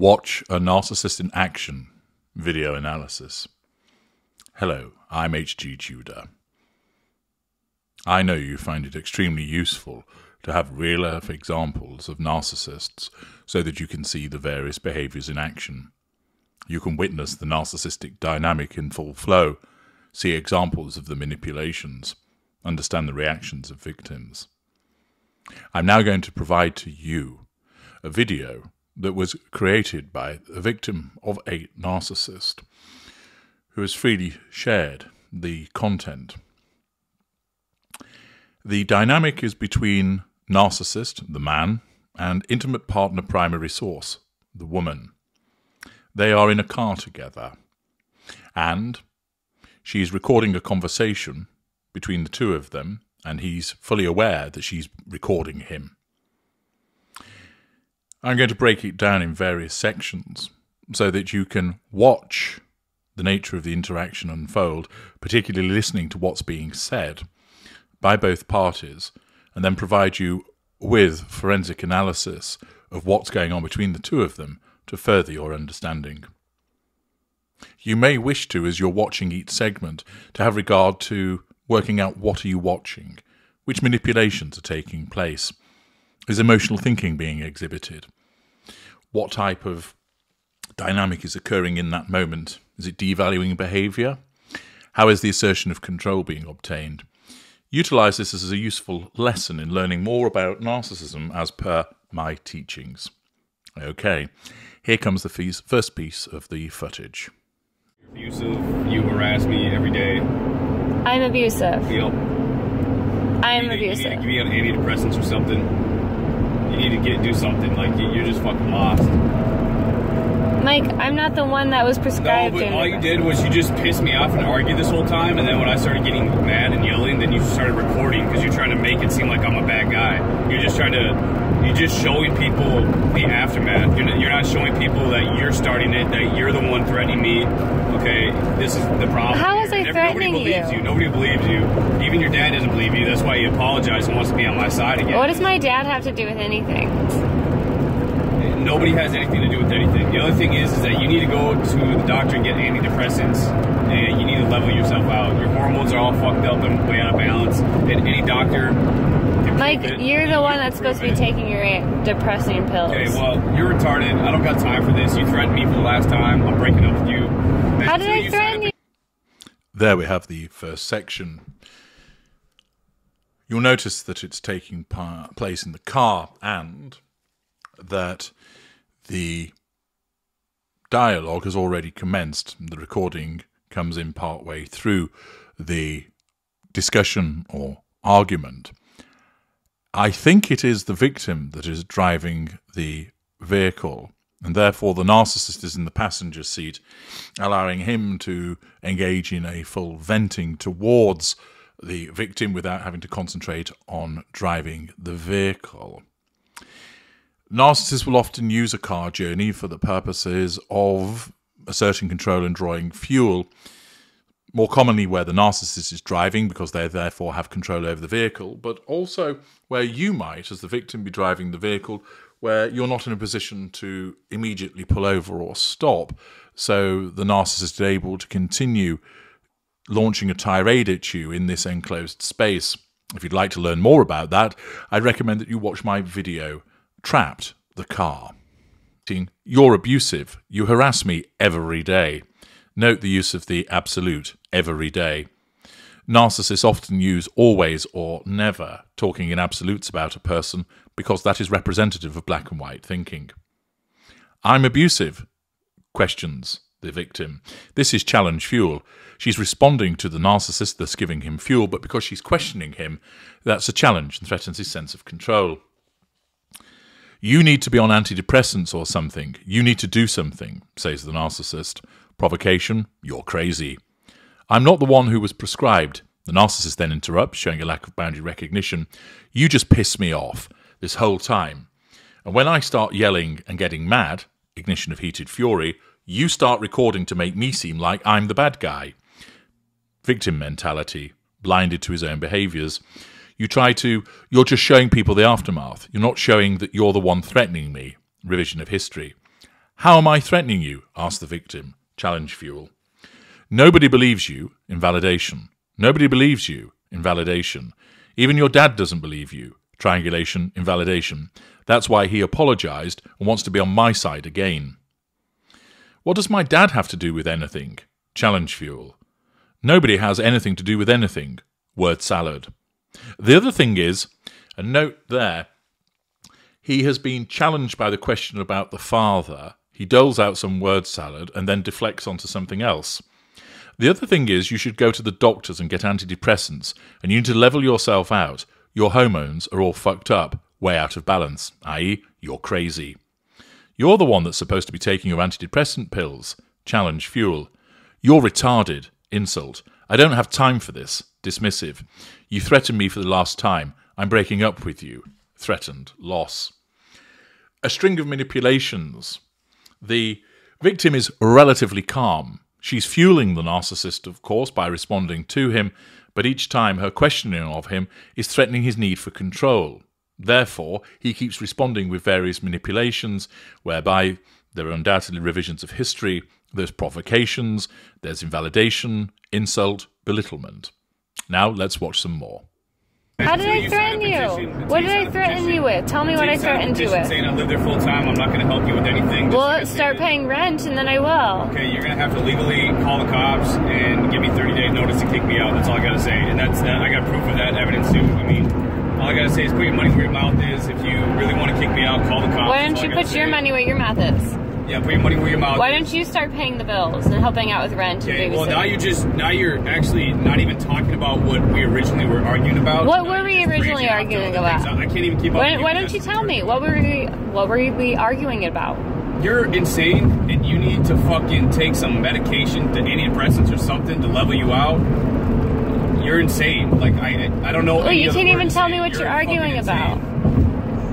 Watch a Narcissist in Action video analysis. Hello, I'm H.G. Tudor. I know you find it extremely useful to have real-life examples of narcissists so that you can see the various behaviours in action. You can witness the narcissistic dynamic in full flow, see examples of the manipulations, understand the reactions of victims. I'm now going to provide to you a video that was created by a victim of a narcissist who has freely shared the content. The dynamic is between narcissist, the man, and intimate partner primary source, the woman. They are in a car together, and she's recording a conversation between the two of them, and he's fully aware that she's recording him. I'm going to break it down in various sections so that you can watch the nature of the interaction unfold, particularly listening to what's being said by both parties, and then provide you with forensic analysis of what's going on between the two of them to further your understanding. You may wish to, as you're watching each segment, to have regard to working out what are you watching, which manipulations are taking place. Is emotional thinking being exhibited? What type of dynamic is occurring in that moment? Is it devaluing behaviour? How is the assertion of control being obtained? Utilise this as a useful lesson in learning more about narcissism as per my teachings. Okay, here comes the first piece of the footage. You're abusive, you harass me every day. I'm abusive. Yep. I am abusive. You need to give me antidepressants or something. You need to do something. Like, you're just fucking lost. Mike, I'm not the one that was prescribed. No, but all you did was you just pissed me off and argued this whole time, and then when I started getting mad and yelling, then you started recording because you're trying to make it seem like I'm a bad guy. You're just showing people the aftermath. You're not showing people that you're starting it, that you're the one threatening me. Okay, this is the problem. How was I threatening you? Nobody believes you. Nobody believes you. Even your dad doesn't believe you. That's why he apologized and wants to be on my side again. What does my dad have to do with anything? Nobody has anything to do with anything. The other thing is that you need to go to the doctor and get antidepressants, and you need to level yourself out. Your hormones are all fucked up and way out of balance, and any doctor... Mike, you're the one that's supposed to be taking your depressing pills. Okay, well, you're retarded. I don't got time for this. You threatened me for the last time. I'm breaking up with you. How did I threaten you? There we have the first section. You'll notice that it's taking place in the car, and that the dialogue has already commenced. The recording comes in part way through the discussion or argument. I think it is the victim that is driving the vehicle, and therefore the narcissist is in the passenger seat, allowing him to engage in a full venting towards the victim without having to concentrate on driving the vehicle. Narcissists will often use a car journey for the purposes of asserting control and drawing fuel, more commonly where the narcissist is driving because they therefore have control over the vehicle, but also where you might, as the victim, be driving the vehicle where you're not in a position to immediately pull over or stop. So the narcissist is able to continue launching a tirade at you in this enclosed space. If you'd like to learn more about that, I'd recommend that you watch my video, Trapped, the Car. You're abusive. You harass me every day. Note the use of the absolute, every day. Narcissists often use always or never, talking in absolutes about a person, because that is representative of black and white thinking. I'm abusive, questions the victim. This is challenge fuel. She's responding to the narcissist, thus giving him fuel, but because she's questioning him, that's a challenge and threatens his sense of control. You need to be on antidepressants or something. You need to do something, says the narcissist. Provocation, you're crazy. I'm not the one who was prescribed. The narcissist then interrupts, showing a lack of boundary recognition. You just piss me off this whole time. And when I start yelling and getting mad, ignition of heated fury, you start recording to make me seem like I'm the bad guy. Victim mentality, blinded to his own behaviours. You're just showing people the aftermath. You're not showing that you're the one threatening me. Revision of history. How am I threatening you? Asked the victim. Challenge fuel. Nobody believes you. Invalidation. Nobody believes you. Invalidation. Even your dad doesn't believe you. Triangulation. Invalidation. That's why he apologized and wants to be on my side again. What does my dad have to do with anything? Challenge fuel. Nobody has anything to do with anything. Word salad. The other thing is, a note there, he has been challenged by the question about the father. He doles out some word salad and then deflects onto something else. The other thing is, you should go to the doctors and get antidepressants, and you need to level yourself out. Your hormones are all fucked up, way out of balance, i.e., you're crazy. You're the one that's supposed to be taking your antidepressant pills. Challenge fuel. You're retarded. Insult. I don't have time for this. Dismissive. You threatened me for the last time. I'm breaking up with you. Threatened. Loss. A string of manipulations. The victim is relatively calm. She's fueling the narcissist, of course, by responding to him, but each time her questioning of him is threatening his need for control. Therefore, he keeps responding with various manipulations, whereby there are undoubtedly revisions of history, there's provocations, there's invalidation, insult, belittlement. Now, let's watch some more. How did I threaten you? What did I threaten you with? Tell me what I threatened you with. Saying I live there full time, I'm not going to help you with anything. Well, start paying rent and then I will. Okay, you're going to have to legally call the cops and give me 30 days notice to kick me out. That's all I got to say. And I got proof of that evidence too. I mean, all I got to say is put your money where your mouth is. If you really want to kick me out, call the cops. Why don't you put your money where your mouth is? Yeah, put your money where your mouth is. Why don't you start paying the bills and helping out with rent and babysitting? Well, now you're actually not even talking about what we originally were arguing about. What were we originally arguing about? I can't even keep up. Why don't you tell me? What were we arguing about? You're insane, and you need to fucking take some medication, to antidepressants or something to level you out. You're insane. Like, I don't know. Well, you can't even tell me what you're arguing about.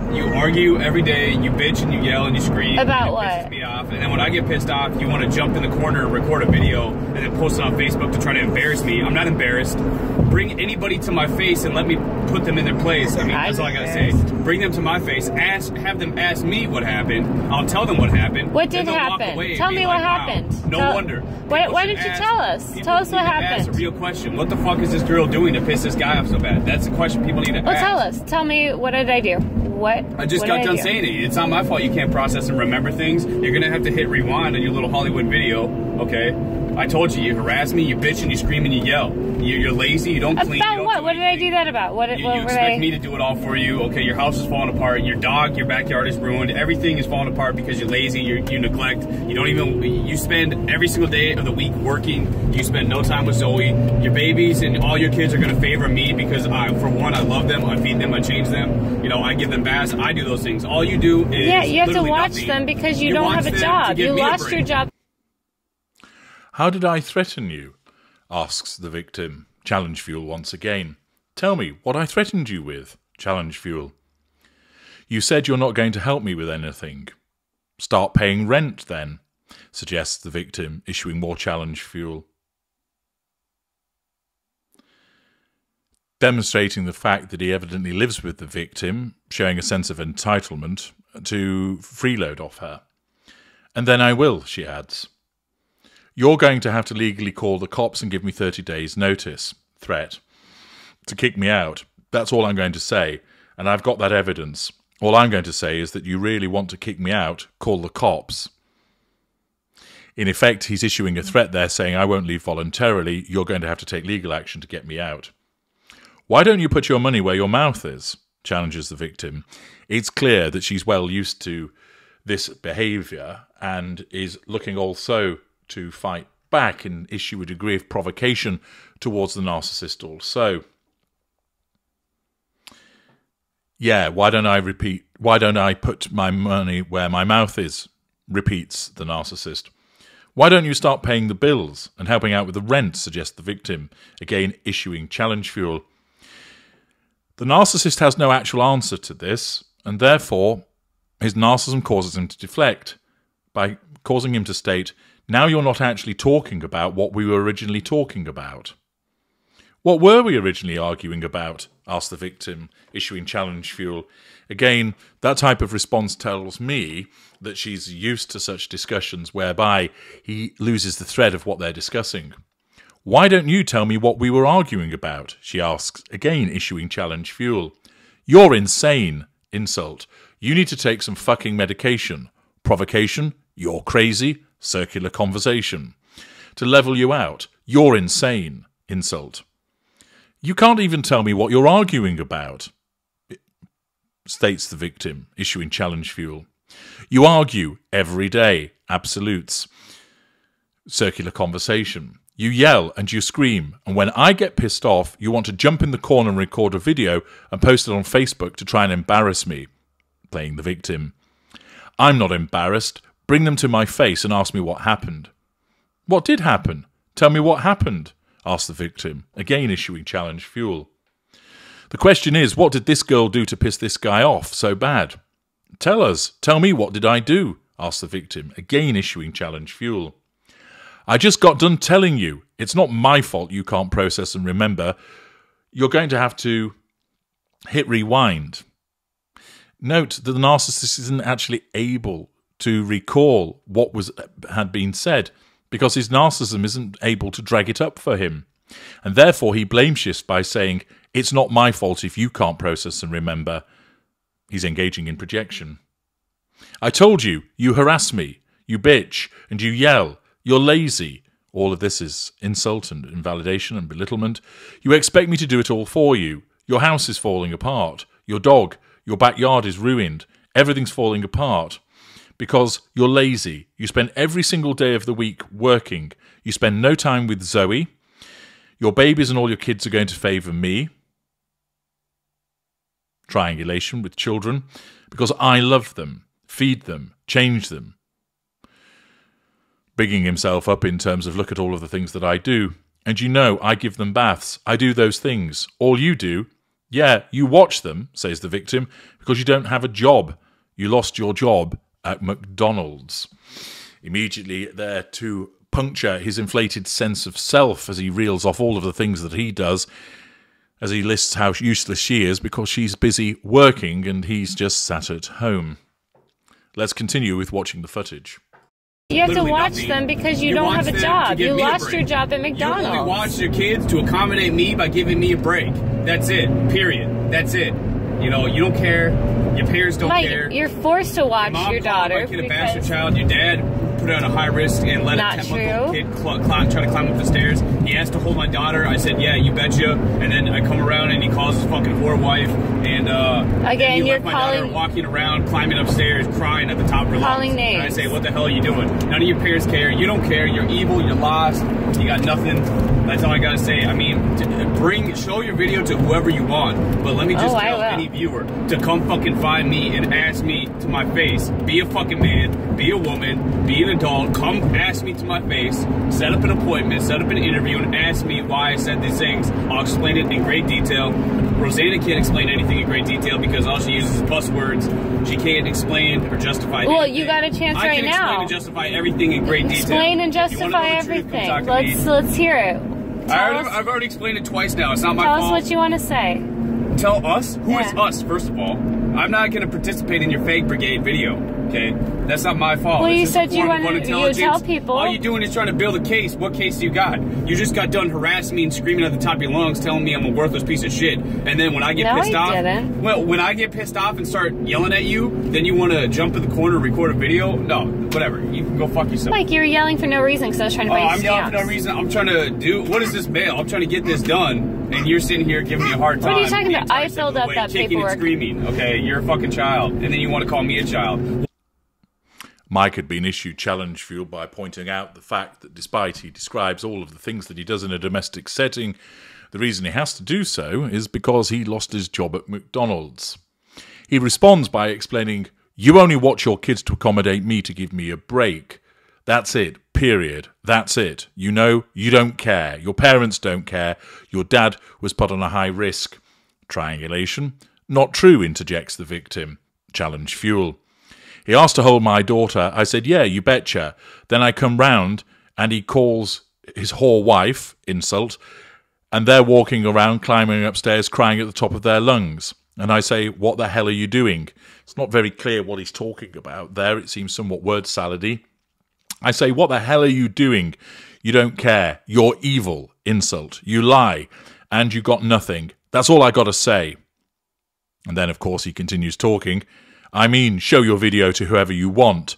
You argue every day, you bitch and you yell and you scream. About what? Pisses me off. And then when I get pissed off, you want to jump in the corner and record a video and then post it on Facebook to try to embarrass me. I'm not embarrassed. Bring anybody to my face and let me put them in their place. I mean, that's all I gotta say. Bring them to my face. Have them ask me what happened. I'll tell them what happened. What did happen? Tell me what happened. No wonder. Why didn't you tell us? Tell us what happened. That's a real question. What the fuck is this girl doing to piss this guy off so bad? That's a question people need to ask. Well, tell us. Tell me, what did I do? I just got done saying it. It's not my fault you can't process and remember things. You're going to have to hit rewind on your little Hollywood video, okay? I told you, you harass me, you bitch and you scream and you yell. You're lazy, you don't clean. About what? What did I do that about? You expect me to do it all for you. Okay, your house is falling apart. Your dog, your backyard is ruined. Everything is falling apart because you're lazy, you neglect. You spend every single day of the week working. You spend no time with Zoe. Your babies and all your kids are going to favor me because, for one, I love them. I feed them. I change them. I give them baths. I do those things. All you do is you have to watch them because you don't have a job. You lost your job. How did I threaten you? Asks the victim. Challenge fuel once again. Tell me what I threatened you with. Challenge fuel. You said you're not going to help me with anything. Start paying rent then, suggests the victim, issuing more challenge fuel. Demonstrating the fact that he evidently lives with the victim, showing a sense of entitlement to freeload off her. And then I will, she adds. You're going to have to legally call the cops and give me 30 days notice. Threat. To kick me out. That's all I'm going to say. And I've got that evidence. All I'm going to say is that you really want to kick me out, call the cops. In effect, he's issuing a threat there saying, I won't leave voluntarily. You're going to have to take legal action to get me out. Why don't you put your money where your mouth is? Challenges the victim. It's clear that she's well used to this behaviour and is looking also to fight back and issue a degree of provocation towards the narcissist also. Yeah, why don't I put my money where my mouth is? Repeats the narcissist. Why don't you start paying the bills and helping out with the rent? Suggests the victim, again issuing challenge fuel. The narcissist has no actual answer to this, and therefore his narcissism causes him to deflect by causing him to state, now you're not actually talking about what we were originally talking about. What were we originally arguing about? Asked the victim, issuing challenge fuel. Again, that type of response tells me that she's used to such discussions whereby he loses the thread of what they're discussing. Why don't you tell me what we were arguing about? She asks, again issuing challenge fuel. You're insane. Insult. You need to take some fucking medication. Provocation. You're crazy. Circular conversation. To level you out. You're insane. Insult. You can't even tell me what you're arguing about, states the victim, issuing challenge fuel. You argue every day. Absolutes. Circular conversation. You yell and you scream, and when I get pissed off, you want to jump in the corner and record a video and post it on Facebook to try and embarrass me, playing the victim. I'm not embarrassed. Bring them to my face and ask me what happened. What did happen? Tell me what happened, asked the victim, again issuing challenge fuel. The question is, what did this girl do to piss this guy off so bad? Tell us. Tell me, what did I do? Asked the victim, again issuing challenge fuel. I just got done telling you. It's not my fault you can't process and remember. You're going to have to hit rewind. Note that the narcissist isn't actually able to recall what had been said because his narcissism isn't able to drag it up for him. And therefore he blame shifts by saying, it's not my fault if you can't process and remember. He's engaging in projection. I told you, you harass me, you bitch, and you yell. You're lazy. All of this is insult and invalidation and belittlement. You expect me to do it all for you. Your house is falling apart. Your dog, your backyard is ruined. Everything's falling apart. Because you're lazy. You spend every single day of the week working. You spend no time with Zoe. Your babies and all your kids are going to favour me. Triangulation with children. Because I love them, feed them, change them. Bigging himself up in terms of look at all of the things that I do. And you know, I give them baths. I do those things. All you do, yeah, you watch them, says the victim, because you don't have a job. You lost your job at McDonald's. Immediately there to puncture his inflated sense of self as he reels off all of the things that he does, as he lists how useless she is because she's busy working and he's just sat at home. Let's continue with watching the footage. You have to watch them because you don't have a job. You lost your job at McDonald's. You only watch your kids to accommodate me by giving me a break. That's it. Period. That's it. You know, you don't care. Your parents don't care. You're forced to watch your daughter. Your kid a bastard child. Your dad put her on a high risk and let a 10-month-old kid try to climb up the stairs. He asked to hold my daughter. I said, yeah, you betcha. And then I come around and he calls his fucking whore wife. And again, you're my daughter walking around, climbing upstairs, crying at the top of her lungs. Names. And I say, what the hell are you doing? None of your parents care. You don't care. You're evil. You're lost. You got nothing. That's all I gotta say. I mean, show your video to whoever you want, but let me just tell any viewer to come fucking find me and ask me to my face. Be a fucking man, be a woman, be an adult, come ask me to my face, set up an appointment, set up an interview, and ask me why I said these things. I'll explain it in great detail. Rosanna can't explain anything in great detail because all she uses is buzzwords. She can't explain or justify anything. Well, you got a chance right now. I can explain and justify everything in great detail. Explain and justify everything. Let's hear it. I've already explained it twice now. It's not my fault. Tell us what you want to say. Tell us? Who is us, first of all? I'm not going to participate in your fake brigade video, okay? That's not my fault. Well, you said you want to tell people. All you're doing is trying to build a case. What case do you got? You just got done harassing me and screaming at the top of your lungs, telling me I'm a worthless piece of shit. And then when I get pissed off... Well, when I get pissed off and start yelling at you, then you want to jump in the corner and record a video? No, whatever. You can go fuck yourself. Mike, you were yelling for no reason because I was trying to buy you I'm yelling for no reason. I'm trying to do... What is this mail? I'm trying to get this done. And you're sitting here giving me a hard time. What are you talking about? I filled up that kicking paperwork. And screaming. Okay, you're a fucking child. And then you want to call me a child. Mike had been issued challenge fuel by pointing out the fact that despite he describes all of the things that he does in a domestic setting, the reason he has to do so is because he lost his job at McDonald's. He responds by explaining, you only watch your kids to accommodate me to give me a break. That's it. Period. That's it. You know, you don't care. Your parents don't care. Your dad was put on a high risk. Triangulation. Not true, interjects the victim. Challenge fuel. He asked to hold my daughter. I said, yeah, you betcha. Then I come round and he calls his whore wife, insult, and they're walking around, climbing upstairs, crying at the top of their lungs. And I say, what the hell are you doing? It's not very clear what he's talking about there. It seems somewhat word salady. I say, what the hell are you doing? You don't care. You're evil. Insult. You lie. And you got nothing. That's all I got to say. And then, of course, he continues talking. I mean, show your video to whoever you want.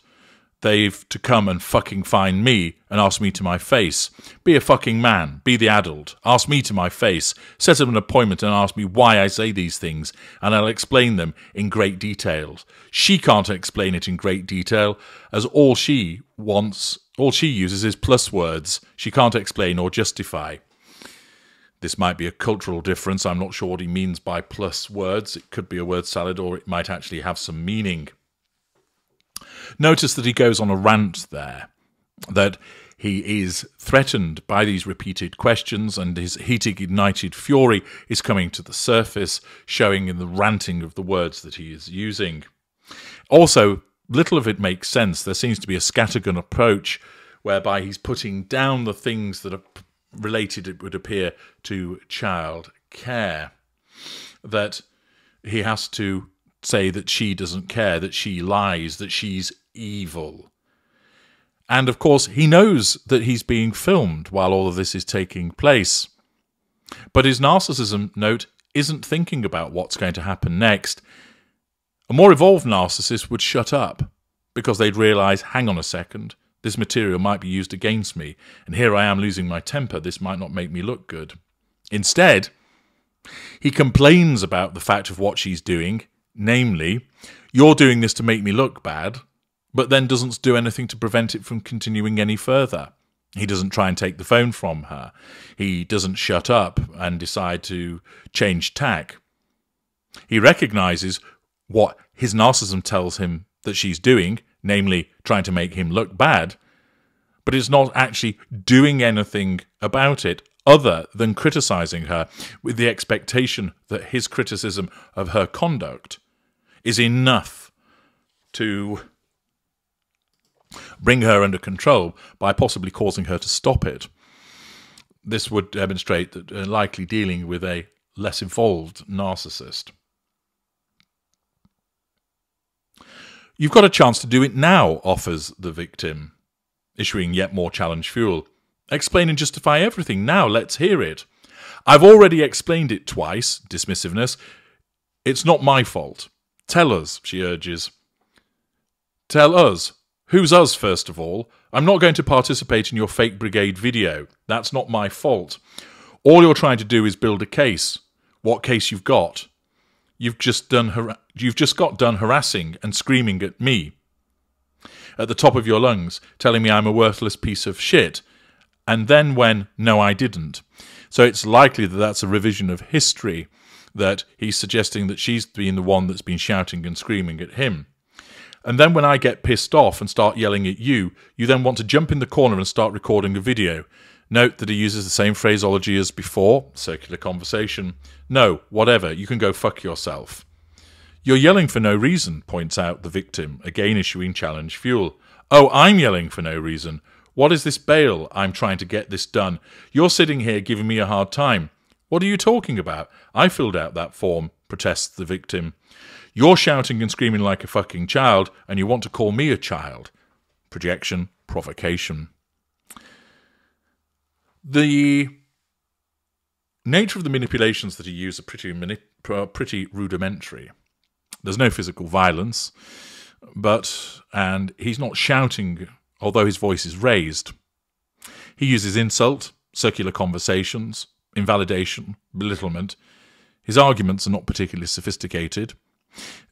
They've to come and fucking find me and ask me to my face. Be a fucking man. Be the adult. Ask me to my face. Set up an appointment and ask me why I say these things, and I'll explain them in great detail. She can't explain it in great detail, as all she uses is plus words. She can't explain or justify. This might be a cultural difference. I'm not sure what he means by plus words. It could be a word salad, or it might actually have some meaning. Notice that he goes on a rant there, that he is threatened by these repeated questions, and his heated, ignited fury is coming to the surface, showing in the ranting of the words that he is using. Also, little of it makes sense. There seems to be a scattergun approach, whereby he's putting down the things that are related, it would appear, to child care. That he has to say that she doesn't care, that she lies, that she's evil. And of course, he knows that he's being filmed while all of this is taking place. But his narcissism, note, isn't thinking about what's going to happen next. A more evolved narcissist would shut up, because they'd realise, hang on a second, this material might be used against me, and here I am losing my temper, this might not make me look good. Instead, he complains about the fact of what she's doing, namely, you're doing this to make me look bad, but then doesn't do anything to prevent it from continuing any further. He doesn't try and take the phone from her. He doesn't shut up and decide to change tack. He recognises what his narcissism tells him that she's doing, namely trying to make him look bad, but is not actually doing anything about it other than criticising her with the expectation that his criticism of her conduct is enough to bring her under control by possibly causing her to stop it. This would demonstrate that likely dealing with a less evolved narcissist. You've got a chance to do it now, offers the victim, issuing yet more challenge fuel. Explain and justify everything. Now, let's hear it. I've already explained it twice, dismissiveness. It's not my fault. Tell us, she urges. Tell us. Who's us, first of all? I'm not going to participate in your fake brigade video. That's not my fault. All you're trying to do is build a case. What case you've got? You've just got done harassing and screaming at me at the top of your lungs, telling me I'm a worthless piece of shit, and then when, no, I didn't. So it's likely that that's a revision of history, that he's suggesting that she's been the one that's been shouting and screaming at him. And then when I get pissed off and start yelling at you, you then want to jump in the corner and start recording a video. Note that he uses the same phraseology as before, circular conversation. No, whatever, you can go fuck yourself. You're yelling for no reason, points out the victim, again issuing challenge fuel. Oh, I'm yelling for no reason. What is this bail? I'm trying to get this done. You're sitting here giving me a hard time. What are you talking about? I filled out that form, protests the victim. You're shouting and screaming like a fucking child, and you want to call me a child. Projection, provocation. The nature of the manipulations that he used are pretty rudimentary. There's no physical violence, and he's not shouting, although his voice is raised. He uses insult, circular conversations, invalidation, belittlement. His arguments are not particularly sophisticated.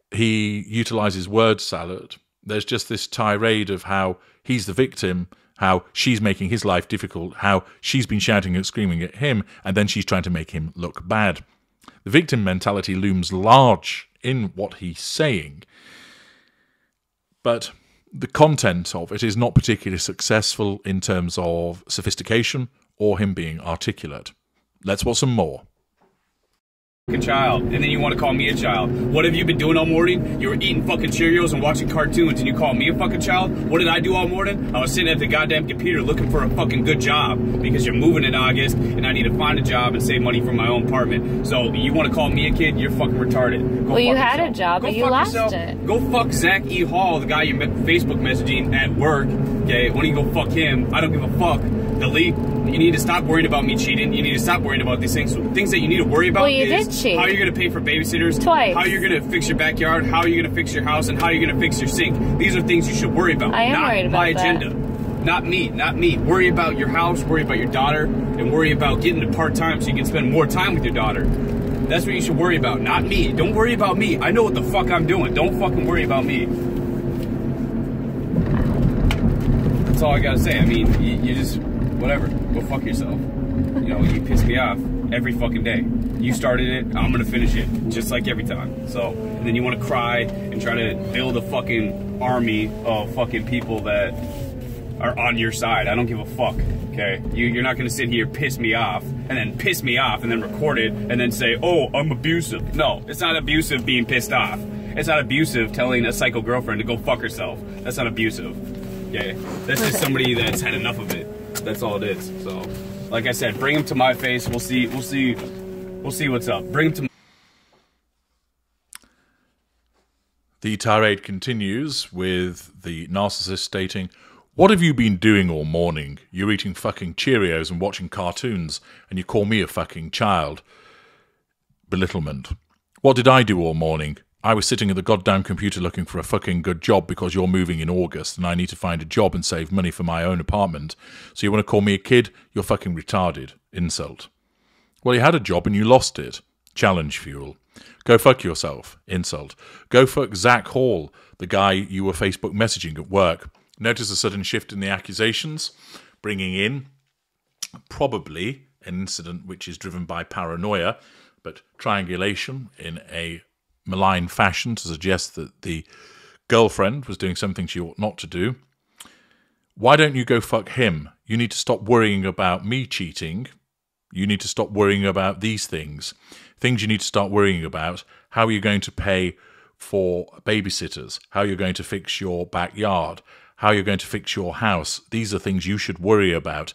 He utilises word salad. There's just this tirade of how he's the victim, how she's making his life difficult, how she's been shouting and screaming at him, and then she's trying to make him look bad. The victim mentality looms large in what he's saying, but the content of it is not particularly successful in terms of sophistication or him being articulate. Let's watch some more. child, and then you want to call me a child. What have you been doing all morning? You were eating fucking Cheerios and watching cartoons, and you call me a fucking child? What did I do all morning? I was sitting at the goddamn computer looking for a fucking good job because you're moving in August, and I need to find a job and save money for my own apartment. So you want to call me a kid? You're fucking retarded. Well, you had a job, but you lost it. Go fuck Zach E. Hall, the guy you're Facebook messaging at work. Okay, why don't you go fuck him? I don't give a fuck. Delete. You need to stop worrying about me cheating. You need to stop worrying about these things. Things that you need to worry about is how you're going to pay for babysitters, twice, how you're going to fix your backyard, how you're going to fix your house, and how you're going to fix your sink. These are things you should worry about. I am not worried about my that. agenda. Not me. Not me. Worry about your house, worry about your daughter, and worry about getting to part-time so you can spend more time with your daughter. That's what you should worry about, not me. Don't worry about me. I know what the fuck I'm doing. Don't fucking worry about me. That's all I gotta say. I mean, you just, whatever. Go fuck yourself. You know, you piss me off every fucking day. You started it, I'm gonna finish it, just like every time. So, and then you wanna cry and try to build a fucking army of fucking people that are on your side. I don't give a fuck, okay? You're not gonna sit here, piss me off, and then record it, and then say, oh, I'm abusive. No, it's not abusive being pissed off. It's not abusive telling a psycho girlfriend to go fuck herself. That's not abusive, okay? That's just somebody that's had enough of it. That's all it is. So, like I said, bring him to my face. We'll see what's up. Bring him to. The tirade continues with the narcissist stating, "What have you been doing all morning? You're eating fucking Cheerios and watching cartoons, and you call me a fucking child." Belittlement. "What did I do all morning? I was sitting at the goddamn computer looking for a fucking good job because you're moving in August and I need to find a job and save money for my own apartment. So you want to call me a kid? You're fucking retarded." Insult. "Well, you had a job and you lost it." Challenge fuel. "Go fuck yourself." Insult. "Go fuck Zach Hall, the guy you were Facebook messaging at work." Notice a sudden shift in the accusations, bringing in probably an incident which is driven by paranoia, but triangulation in a malign fashion to suggest that the girlfriend was doing something she ought not to do. "Why don't you go fuck him? You need to stop worrying about me cheating. You need to stop worrying about these things. Things you need to start worrying about. How are you going to pay for babysitters? How you're going to fix your backyard? How you're going to fix your house? These are things you should worry about."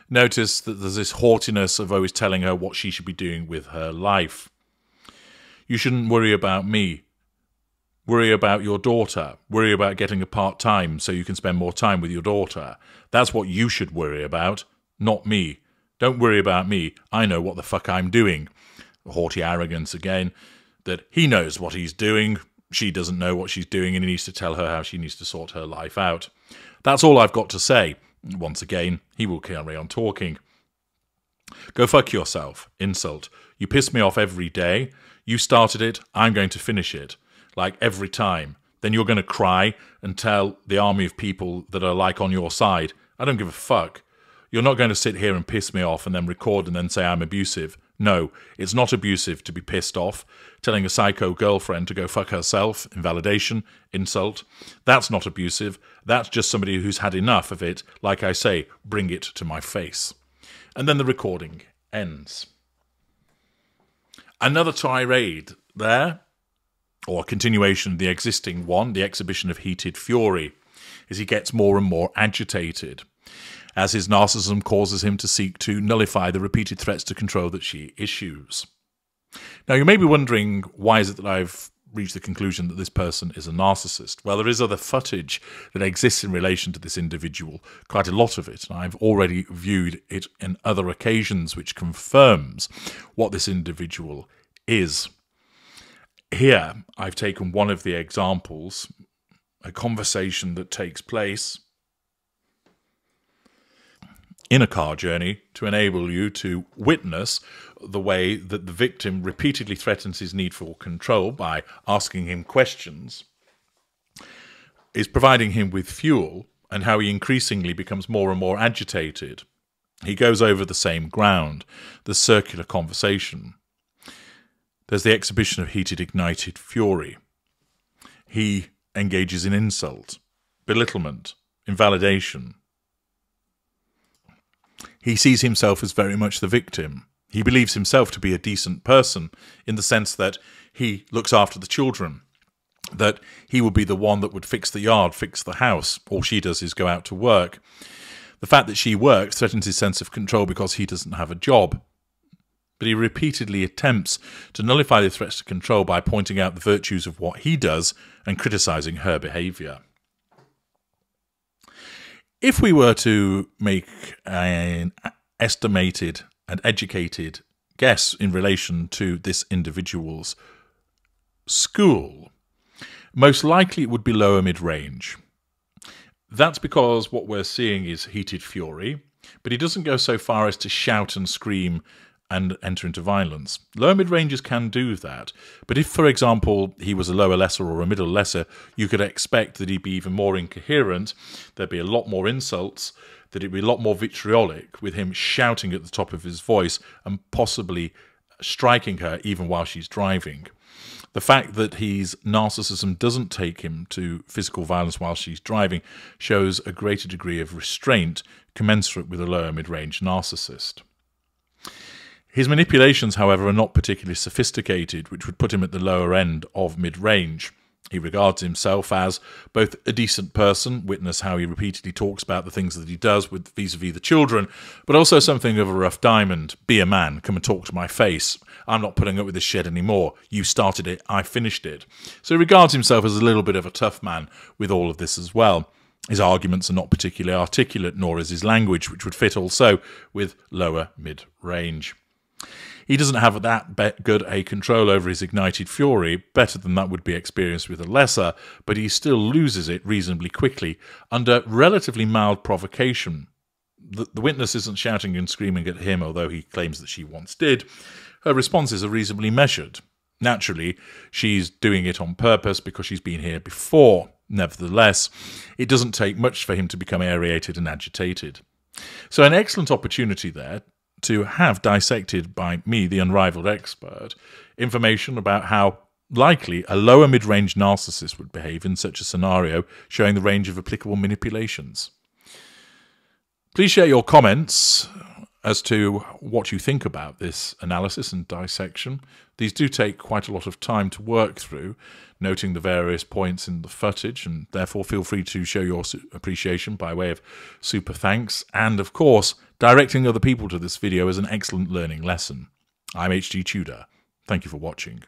Notice that there's this haughtiness of always telling her what she should be doing with her life. "You shouldn't worry about me. Worry about your daughter. Worry about getting a part-time so you can spend more time with your daughter. That's what you should worry about, not me. Don't worry about me. I know what the fuck I'm doing." Haughty arrogance again, that he knows what he's doing, she doesn't know what she's doing, and he needs to tell her how she needs to sort her life out. That's all I've got to say. Once again, he will carry on talking. "Go fuck yourself." Insult. "You piss me off every day. You started it, I'm going to finish it. Like every time. Then you're going to cry and tell the army of people that are like on your side. I don't give a fuck. You're not going to sit here and piss me off and then record and then say I'm abusive. No, it's not abusive to be pissed off. Telling a psycho girlfriend to go fuck herself, invalidation, insult. That's not abusive. That's just somebody who's had enough of it. Like I say, bring it to my face." And then the recording ends. Another tirade there, or a continuation of the existing one, the exhibition of heated fury, as he gets more and more agitated, as his narcissism causes him to seek to nullify the repeated threats to control that she issues. Now, you may be wondering, why is it that I've reached the conclusion that this person is a narcissist? Well, there is other footage that exists in relation to this individual, quite a lot of it, and I've already viewed it in other occasions, which confirms what this individual is. Here, I've taken one of the examples, a conversation that takes place in a car journey to enable you to witness the way that the victim repeatedly threatens his need for control by asking him questions, is providing him with fuel, and how he increasingly becomes more and more agitated. He goes over the same ground, the circular conversation. There's the exhibition of heated, ignited fury. He engages in insult, belittlement, invalidation. He sees himself as very much the victim. He believes himself to be a decent person in the sense that he looks after the children, that he would be the one that would fix the yard, fix the house. All she does is go out to work. The fact that she works threatens his sense of control because he doesn't have a job. But he repeatedly attempts to nullify the threats to control by pointing out the virtues of what he does and criticizing her behavior. If we were to make an estimated and educated guess in relation to this individual's school, most likely it would be lower mid-range. That's because what we're seeing is heated fury, but he doesn't go so far as to shout and scream and enter into violence. Lower mid-rangers can do that, but if, for example, he was a lower lesser or a middle lesser, you could expect that he'd be even more incoherent, there'd be a lot more insults, that it'd be a lot more vitriolic, with him shouting at the top of his voice and possibly striking her even while she's driving. The fact that his narcissism doesn't take him to physical violence while she's driving shows a greater degree of restraint commensurate with a lower mid-range narcissist. His manipulations, however, are not particularly sophisticated, which would put him at the lower end of mid-range. He regards himself as both a decent person, witness how he repeatedly talks about the things that he does with vis-a-vis the children, but also something of a rough diamond. Be a man, come and talk to my face. I'm not putting up with this shit anymore. You started it, I finished it. So he regards himself as a little bit of a tough man with all of this as well. His arguments are not particularly articulate, nor is his language, which would fit also with lower mid-range. He doesn't have that good a control over his ignited fury, better than that would be experienced with a lesser, but he still loses it reasonably quickly under relatively mild provocation. The witness isn't shouting and screaming at him, although he claims that she once did. Her responses are reasonably measured. Naturally, she's doing it on purpose because she's been here before. Nevertheless, it doesn't take much for him to become aerated and agitated. So an excellent opportunity there to have dissected by me, the unrivaled expert, information about how likely a lower mid-range narcissist would behave in such a scenario, showing the range of applicable manipulations. Please share your comments as to what you think about this analysis and dissection. These do take quite a lot of time to work through, noting the various points in the footage, and therefore feel free to show your appreciation by way of super thanks, and of course, directing other people to this video is an excellent learning lesson. I'm HG Tudor. Thank you for watching.